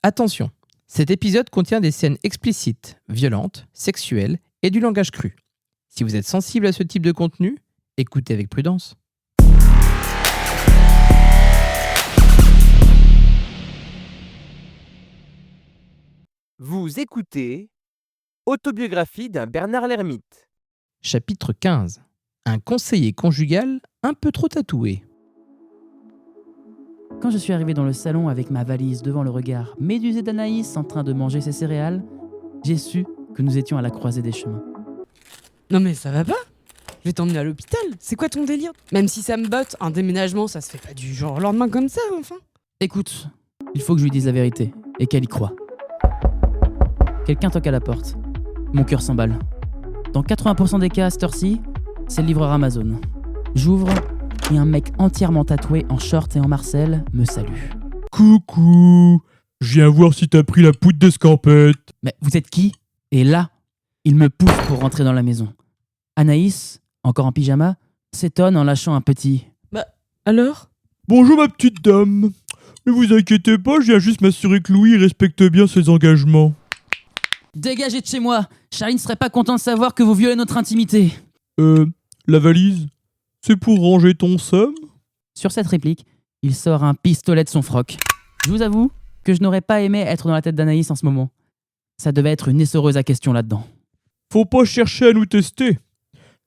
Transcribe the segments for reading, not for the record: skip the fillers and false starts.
Attention, cet épisode contient des scènes explicites, violentes, sexuelles et du langage cru. Si vous êtes sensible à ce type de contenu, écoutez avec prudence. Vous écoutez Autobiographie d'un Bernard l'Ermite. Chapitre 15. Un conseiller conjugal un peu trop tatoué. Quand je suis arrivé dans le salon avec ma valise devant le regard médusé d'Anaïs en train de manger ses céréales, j'ai su que nous étions à la croisée des chemins. Non mais ça va pas? Je vais t'emmener à l'hôpital. C'est quoi ton délire? Même si ça me botte, un déménagement ça se fait pas du jour au lendemain comme ça, enfin. Écoute, il faut que je lui dise la vérité et qu'elle y croie. Quelqu'un toque à la porte. Mon cœur s'emballe. Dans 80% des cas à cette heure-ci, c'est le livreur Amazon. J'ouvre et un mec entièrement tatoué en short et en marcel me salue. Coucou, je viens voir si t'as pris la poudre d'escampette. Mais vous êtes qui? Et là, il me pousse pour rentrer dans la maison. Anaïs, encore en pyjama, s'étonne en lâchant un petit « Alors? Bonjour ma petite dame. Ne vous inquiétez pas, je viens juste m'assurer que Louis respecte bien ses engagements. » Dégagez de chez moi! Charlie ne serait pas content de savoir que vous violez notre intimité. La valise, c'est pour ranger ton somme? Sur cette réplique, il sort un pistolet de son froc. Je vous avoue que je n'aurais pas aimé être dans la tête d'Anaïs en ce moment. Ça devait être une essoreuse à question là-dedans. Faut pas chercher à nous tester.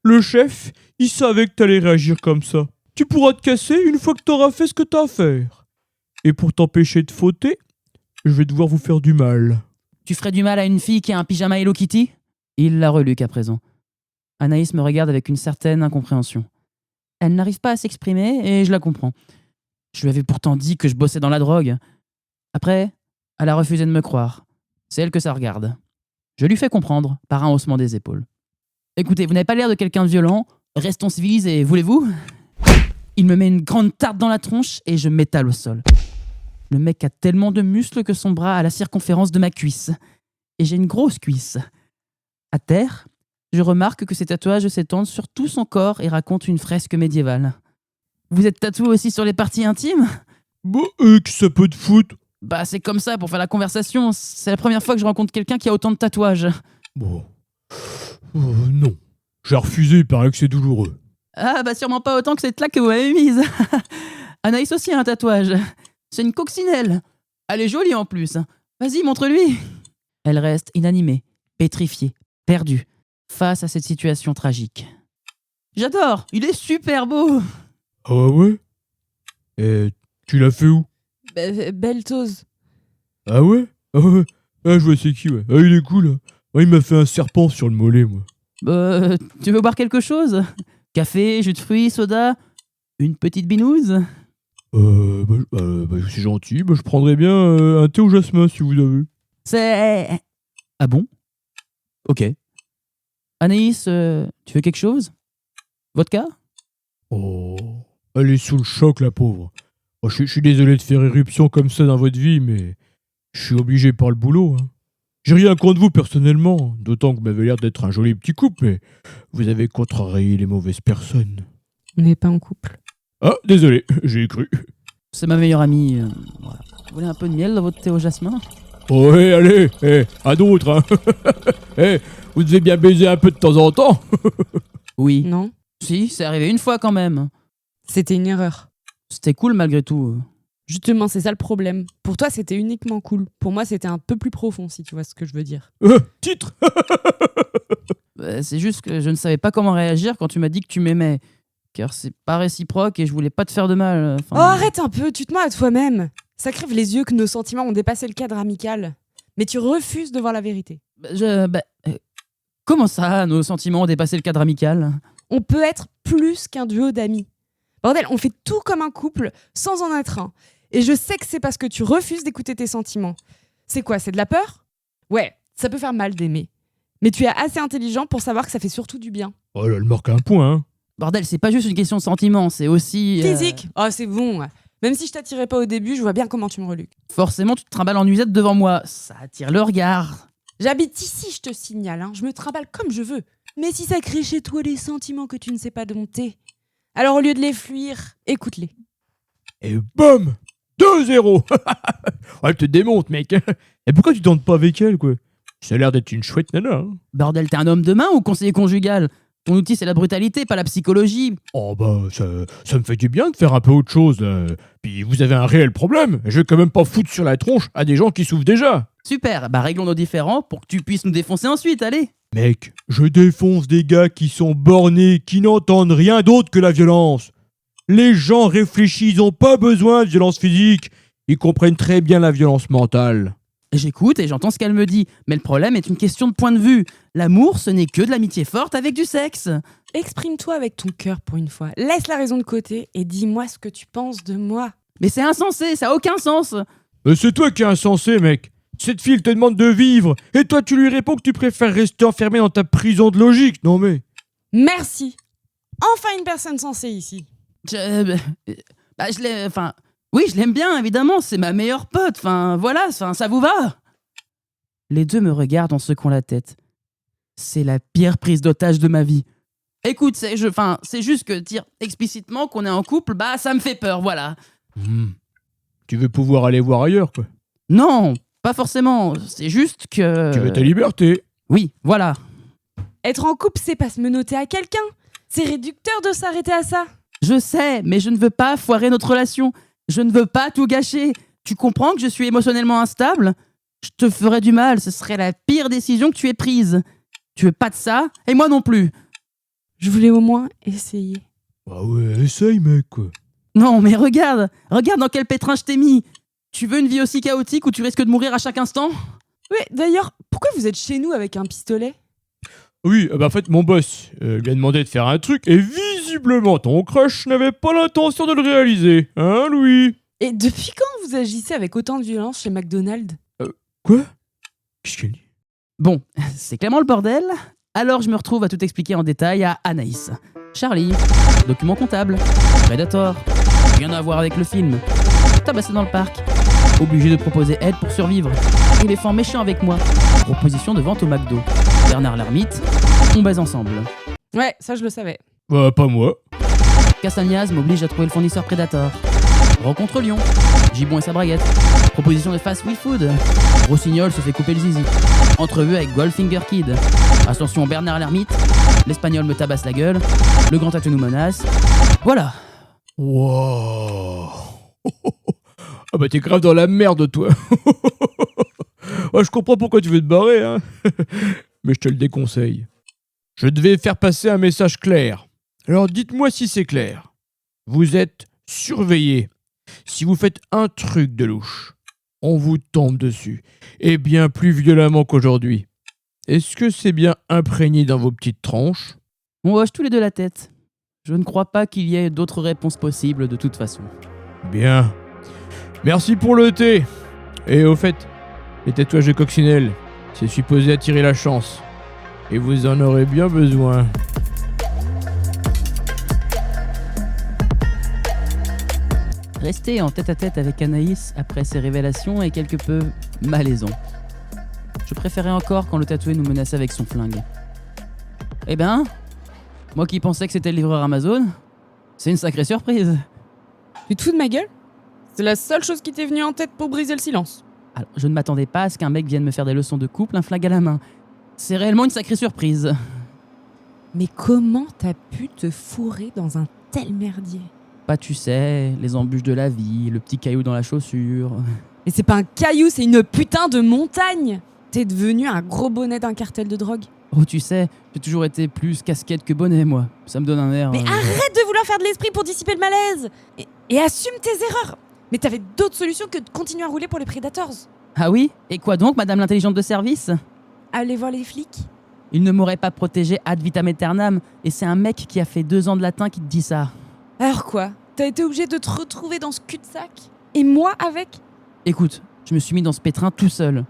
Le chef, il savait que t'allais réagir comme ça. Tu pourras te casser une fois que t'auras fait ce que t'as à faire. Et pour t'empêcher de fauter, je vais devoir vous faire du mal. Tu ferais du mal à une fille qui a un pyjama Hello Kitty? Il l'a relu qu'à présent. Anaïs me regarde avec une certaine incompréhension. Elle n'arrive pas à s'exprimer et je la comprends. Je lui avais pourtant dit que je bossais dans la drogue. Après, elle a refusé de me croire. C'est elle que ça regarde. Je lui fais comprendre par un haussement des épaules. Écoutez, vous n'avez pas l'air de quelqu'un de violent. Restons civilisés, voulez-vous? Il me met une grande tarte dans la tronche et je m'étale au sol. Le mec a tellement de muscles que son bras a la circonférence de ma cuisse. Et j'ai une grosse cuisse. À terre, je remarque que ses tatouages s'étendent sur tout son corps et racontent une fresque médiévale. Vous êtes tatoué aussi sur les parties intimes? Bah, que ça peut te foutre? Bah, c'est comme ça pour faire la conversation. C'est la première fois que je rencontre quelqu'un qui a autant de tatouages. Bon. Non. J'ai refusé, il paraît que c'est douloureux. Ah, bah sûrement pas autant que cette là que vous m'avez mise. Anaïs aussi a un tatouage. C'est une coccinelle. Elle est jolie en plus. Vas-y, montre-lui. Elle reste inanimée, pétrifiée, perdue, face à cette situation tragique. J'adore, il est super beau. Ah ouais? Et tu l'as fait où? Beltose. Ah ouais? Ah ouais? Ah, je vois c'est qui, ouais. Ah, il est cool. Hein. Ah, il m'a fait un serpent sur le mollet, moi. Tu veux boire quelque chose? Café, jus de fruits, soda? Une petite binouse? C'est gentil. Bah, je prendrais bien un thé au jasmin, si vous avez. C'est... Ah bon? Ok. Anaïs, tu veux quelque chose? Vodka? Oh, elle est sous le choc, la pauvre. Oh, je suis désolé de faire irruption comme ça dans votre vie, mais je suis obligé par le boulot. Hein. J'ai rien contre vous personnellement, d'autant que vous m'avez l'air d'être un joli petit couple, mais vous avez contrarié les mauvaises personnes. On n'est pas en couple. Ah, désolé, j'ai cru. C'est ma meilleure amie. Voilà. Vous voulez un peu de miel dans votre thé au jasmin? Oh, allez, à d'autres. Hein. Vous devez bien baiser un peu de temps en temps. Oui. Non? Si, c'est arrivé une fois quand même. C'était une erreur. C'était cool malgré tout. Justement, c'est ça le problème. Pour toi, c'était uniquement cool. Pour moi, c'était un peu plus profond, si tu vois ce que je veux dire. Titre. C'est juste que je ne savais pas comment réagir quand tu m'as dit que tu m'aimais. Car c'est pas réciproque et je voulais pas te faire de mal. Oh, arrête un peu, tu te mens à toi-même. Ça crève les yeux que nos sentiments ont dépassé le cadre amical. Mais tu refuses de voir la vérité. Comment ça, nos sentiments ont dépassé le cadre amical? On peut être plus qu'un duo d'amis. Bordel, on fait tout comme un couple sans en être un. Et je sais que c'est parce que tu refuses d'écouter tes sentiments. C'est quoi, c'est de la peur? Ouais, ça peut faire mal d'aimer. Mais tu es assez intelligent pour savoir que ça fait surtout du bien. Oh là, elle marque un point, hein. Bordel, c'est pas juste une question de sentiments, c'est aussi... Physique. Oh, c'est bon. Même si je t'attirais pas au début, je vois bien comment tu me reluques. Forcément, tu te trimbales en nuisette devant moi. Ça attire le regard. J'habite ici, je te signale. Je me trimballe comme je veux. Mais si ça crée chez toi les sentiments que tu ne sais pas dompter, alors au lieu de les fuir, écoute-les. Et bam! 2-0. Elle te démonte, mec. Et pourquoi tu tentes pas avec elle, quoi? Ça a l'air d'être une chouette nana. Hein. Bordel, t'es un homme de main ou conseiller conjugal? Ton outil, c'est la brutalité, pas la psychologie. Oh bah, ça me fait du bien de faire un peu autre chose. Puis vous avez un réel problème. Je vais quand même pas foutre sur la tronche à des gens qui souffrent déjà. Super, bah réglons nos différends pour que tu puisses nous défoncer ensuite, allez. Mec, je défonce des gars qui sont bornés, qui n'entendent rien d'autre que la violence. Les gens réfléchis, ils ont pas besoin de violence physique. Ils comprennent très bien la violence mentale. J'écoute et j'entends ce qu'elle me dit, mais le problème est une question de point de vue. L'amour, ce n'est que de l'amitié forte avec du sexe. Exprime-toi avec ton cœur pour une fois. Laisse la raison de côté et dis-moi ce que tu penses de moi. Mais c'est insensé, ça a aucun sens. C'est toi qui es insensé, mec. Cette fille te demande de vivre, et toi tu lui réponds que tu préfères rester enfermé dans ta prison de logique. Non mais... Merci. Enfin une personne sensée ici. Je l'ai... Enfin... Oui, je l'aime bien, évidemment, c'est ma meilleure pote. Enfin, voilà, ça vous va? Les deux me regardent en secouant la tête. C'est la pire prise d'otage de ma vie. Écoute, c'est juste que dire explicitement qu'on est en couple, bah ça me fait peur, voilà. Tu veux pouvoir aller voir ailleurs, quoi. Non, pas forcément, c'est juste que... Tu veux ta liberté. Oui, voilà. Être en couple, c'est pas se menotter à quelqu'un. C'est réducteur de s'arrêter à ça. Je sais, mais je ne veux pas foirer notre relation. Je ne veux pas tout gâcher. Tu comprends que je suis émotionnellement instable? Je te ferais du mal, ce serait la pire décision que tu aies prise. Tu veux pas de ça, et moi non plus. Je voulais au moins essayer. Ah ouais, essaye, mec, quoi. Non, mais regarde dans quel pétrin je t'ai mis. Tu veux une vie aussi chaotique où tu risques de mourir à chaque instant? Ouais, d'ailleurs, pourquoi vous êtes chez nous avec un pistolet? Oui, en fait, mon boss lui a demandé de faire un truc, et visiblement, ton crush n'avait pas l'intention de le réaliser. Hein, Louis? Et depuis quand vous agissez avec autant de violence chez McDonald's? Quoi? Qu'est-ce qu'elle dit? Bon, c'est clairement le bordel. Alors je me retrouve à tout expliquer en détail à Anaïs. Charlie, document comptable, Predator, rien à voir avec le film, tabassé dans le parc, obligé de proposer aide pour survivre, éléphant méchant avec moi, proposition de vente au McDo, Bernard l'ermite, on baise ensemble. Ouais, ça je le savais. Bah, pas moi. Castagnaz m'oblige à trouver le fournisseur Predator. Rencontre Lyon, Gibon et sa braguette, proposition de fast food, Rossignol se fait couper le zizi, entrevue avec Goldfinger Kid, ascension Bernard l'ermite, l'espagnol me tabasse la gueule, le grand acte nous menace, voilà. Wow. Ah bah t'es grave dans la merde, toi. Ouais, je comprends pourquoi tu veux te barrer, hein. Mais je te le déconseille. Je devais faire passer un message clair. Alors dites-moi si c'est clair. Vous êtes surveillés. Si vous faites un truc de louche, on vous tombe dessus. Et bien plus violemment qu'aujourd'hui. Est-ce que c'est bien imprégné dans vos petites tranches? On hoche tous les deux la tête. Je ne crois pas qu'il y ait d'autres réponses possibles de toute façon. Bien. Merci pour le thé. Et au fait, les tatouages de coccinelle, c'est supposé attirer la chance. Et vous en aurez bien besoin. Rester en tête-à-tête avec Anaïs après ces révélations est quelque peu malaisant. Je préférais encore quand le tatoué nous menaçait avec son flingue. Eh ben, moi qui pensais que c'était le livreur Amazon, c'est une sacrée surprise. Tu te fous de ma gueule? C'est la seule chose qui t'est venue en tête pour briser le silence. Alors, je ne m'attendais pas à ce qu'un mec vienne me faire des leçons de couple, un flingue à la main. C'est réellement une sacrée surprise. Mais comment t'as pu te fourrer dans un tel merdier? Pas, tu sais, les embûches de la vie, le petit caillou dans la chaussure. Mais c'est pas un caillou, c'est une putain de montagne! T'es devenu un gros bonnet d'un cartel de drogue. Oh, tu sais, j'ai toujours été plus casquette que bonnet, moi. Ça me donne un air... Mais arrête de vouloir faire de l'esprit pour dissiper le malaise! Et assume tes erreurs! Mais t'avais d'autres solutions que de continuer à rouler pour les Predators. Ah oui? Et quoi donc, madame l'intelligente de service? Allez voir les flics. Il ne m'aurait pas protégé ad vitam aeternam, et c'est un mec qui a fait 2 ans de latin qui te dit ça. Alors quoi? T'as été obligé de te retrouver dans ce cul-de-sac? Et moi avec? Écoute, je me suis mis dans ce pétrin tout seul.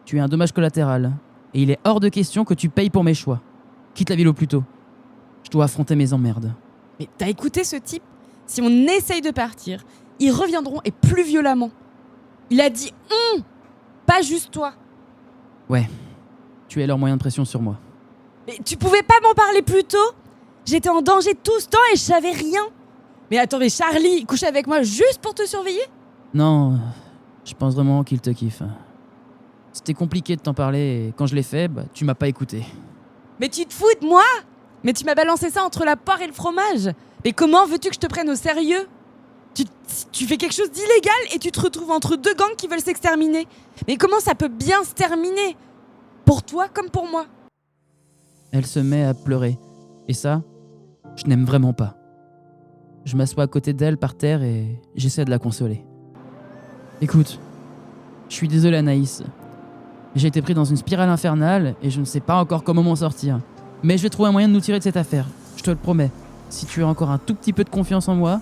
Tu es un dommage collatéral, et il est hors de question que tu payes pour mes choix. Quitte la ville au plus tôt. Je dois affronter mes emmerdes. Mais t'as écouté ce type? Si on essaye de partir, ils reviendront et plus violemment. Il a dit pas juste toi. Ouais, tu es leur moyen de pression sur moi. Mais tu pouvais pas m'en parler plus tôt? J'étais en danger tout ce temps et je savais rien. Mais attends, mais Charlie, il couchait avec moi juste pour te surveiller? Non, je pense vraiment qu'il te kiffe. C'était compliqué de t'en parler et quand je l'ai fait, tu m'as pas écouté. Mais tu te fous de moi? Mais tu m'as balancé ça entre la poire et le fromage. Mais comment veux-tu que je te prenne au sérieux? Tu fais quelque chose d'illégal et tu te retrouves entre deux gangs qui veulent s'exterminer. Mais comment ça peut bien se terminer? Pour toi comme pour moi. Elle se met à pleurer. Et ça, je n'aime vraiment pas. Je m'assois à côté d'elle par terre et j'essaie de la consoler. Écoute, je suis désolé Anaïs. J'ai été pris dans une spirale infernale et je ne sais pas encore comment m'en sortir. Mais je vais trouver un moyen de nous tirer de cette affaire. Je te le promets. Si tu as encore un tout petit peu de confiance en moi,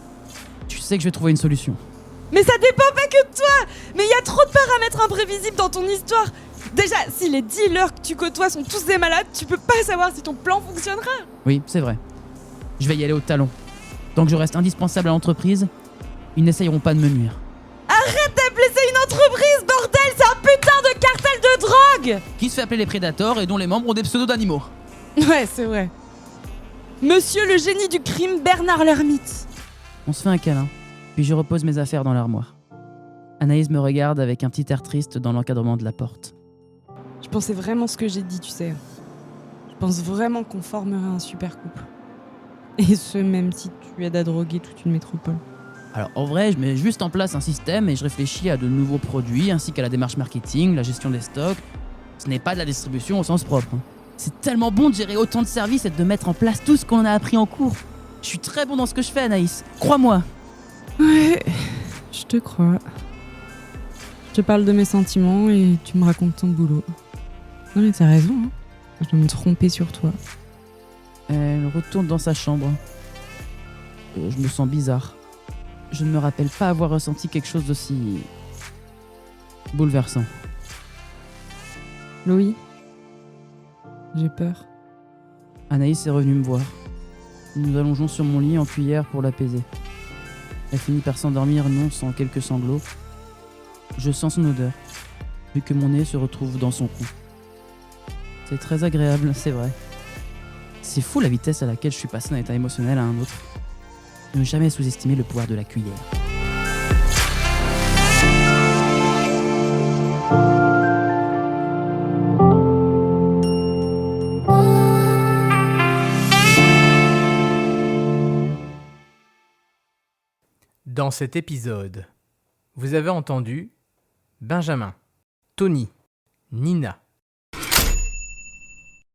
tu sais que je vais trouver une solution. Mais ça dépend pas que de toi. Mais il y a trop de paramètres imprévisibles dans ton histoire. Déjà, si les dealers que tu côtoies sont tous des malades, tu peux pas savoir si ton plan fonctionnera. Oui, c'est vrai. Je vais y aller au talon. Tant que je reste indispensable à l'entreprise, ils n'essayeront pas de me nuire. Arrête d'appeler ça une entreprise, bordel. C'est un putain de cartel de drogue. Qui se fait appeler les Predators et dont les membres ont des pseudos d'animaux. Ouais, c'est vrai. Monsieur le génie du crime, Bernard l'ermite. On se fait un câlin, puis je repose mes affaires dans l'armoire. Anaïs me regarde avec un petit air triste dans l'encadrement de la porte. Je pensais vraiment ce que j'ai dit, tu sais. Je pense vraiment qu'on formerait un super couple. Et ce, même si tu aides à droguer toute une métropole. Alors en vrai, je mets juste en place un système et je réfléchis à de nouveaux produits ainsi qu'à la démarche marketing, la gestion des stocks. Ce n'est pas de la distribution au sens propre. C'est tellement bon de gérer autant de services et de mettre en place tout ce qu'on a appris en cours. Je suis très bon dans ce que je fais, Anaïs. Crois-moi. Ouais, je te crois. Je te parle de mes sentiments et tu me racontes ton boulot. Non mais t'as raison, hein. Je dois me tromper sur toi. Elle retourne dans sa chambre. Je me sens bizarre. Je ne me rappelle pas avoir ressenti quelque chose d'aussi bouleversant. Louis, j'ai peur. Anaïs est revenue me voir. Nous nous allongeons sur mon lit en cuillère pour l'apaiser. Elle finit par s'endormir, non sans quelques sanglots. Je sens son odeur, vu que mon nez se retrouve dans son cou. C'est très agréable, c'est vrai. C'est fou la vitesse à laquelle je suis passé d'un état émotionnel à un autre. Ne jamais sous-estimer le pouvoir de la cuillère. Dans cet épisode, vous avez entendu Benjamin, Tony, Nina,